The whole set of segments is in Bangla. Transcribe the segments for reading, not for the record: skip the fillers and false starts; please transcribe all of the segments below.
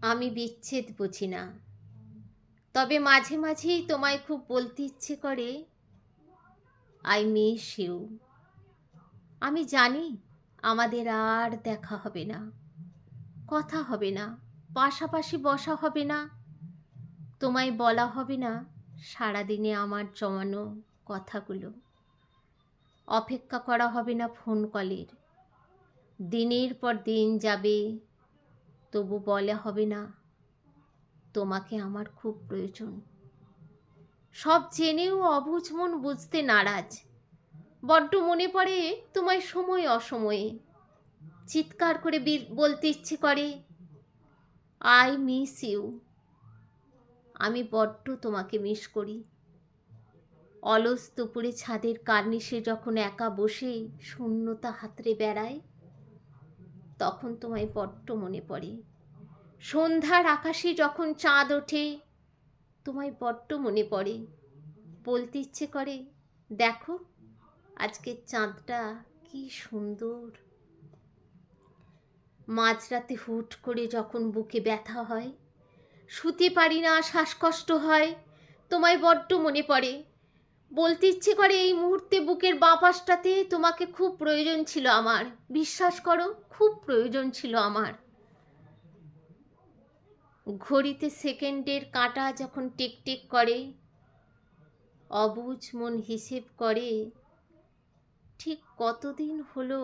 আমি বিচ্ছেদ বুঝি না, তবে মাঝে মাঝেই তোমায় খুব বলতে ইচ্ছে করে, আই মিস ইউ। আমি জানি আমাদের আর দেখা হবে না, কথা হবে না, পাশাপাশি বসা হবে না, তোমায় বলা হবে না সারাদিনে আমার জমানো কথাগুলো, অপেক্ষা করা হবে না ফোন কলের। দিনের পর দিন যাবে, তবু বলা হবে না তোমাকে আমার খুব প্রয়োজন। সব জেনেও অবুঝ মন বুঝতে নারাজ। বড্ড মনে পড়ে তোমায় সময় অসময়ে, চিৎকার করে বলতে ইচ্ছে করে, আই মিস ইউ। আমি বড্ড তোমাকে মিস করি। অলস দুপুরে ছাদের কার্নিশে যখন একা বসে শূন্যতা হাতড়ে বেড়ায়, তখন তোমায় বড্ড মনে পড়ে। সন্ধ্যার আকাশে যখন চাঁদ ওঠে, তোমায় বড্ড মনে পড়ে। বলতে ইচ্ছে করে, দেখো আজকের চাঁদটা কি সুন্দর। মাঝরাতে হুট করে যখন বুকে ব্যথা হয়, শুতে পারি না, শ্বাসকষ্ট হয়, তোমায় বড্ড মনে পড়ে। বলতে ইচ্ছে করে, এই মুহূর্তে বুকের বাঁ পাশটাতে তোমাকে খুব প্রয়োজন ছিল আমার। বিশ্বাস করো, খুব প্রয়োজন ছিল আমার। ঘড়িতে সেকেন্ডের কাঁটা যখন টিকটিক করে, অবুঝ মন হিসেব করে, ঠিক কতদিন হলো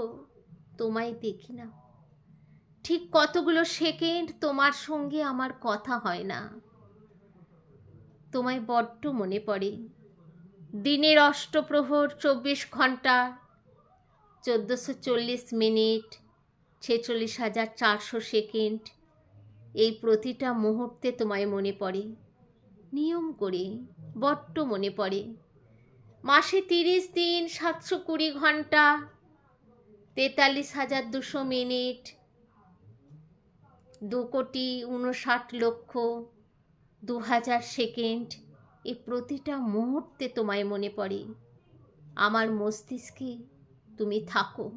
তোমায় দেখি না, ঠিক কতগুলো সেকেন্ড তোমার সঙ্গে আমার কথা হয় না। তোমায় বড্ড মনে পড়ে। দিনের অষ্টপ্রহর 24 ঘন্টা, 1440 মিনিট, 46,400 সেকেন্ড, এই প্রতিটা মুহূর্তে তোমায় মনে পড়ে। নিয়ম করে বড্ড মনে পড়ে। মাসে 30 দিন, 720 ঘন্টা, 43,200 মিনিট, 2,59,02,000 সেকেন্ড, এই প্রতিটা মুহূর্তে তোমায় মনে পড়ে। আমার মস্তিষ্কে তুমি থাকো।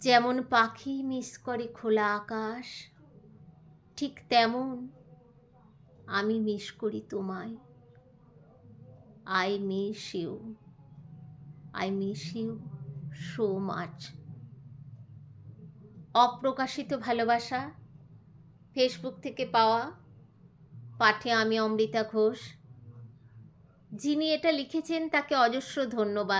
যেমন পাখি মিস করে খোলা আকাশ, ঠিক তেমন আমি মিস করি তোমায়। I miss you, I miss you so much. অপ্রকাশিত ভালোবাসা, ফেসবুক থেকে পাওয়া। পাঠে আমি অমৃতা ঘোষ। যিনি এটা লিখেছেন তাকে অজস্র ধন্যবাদ।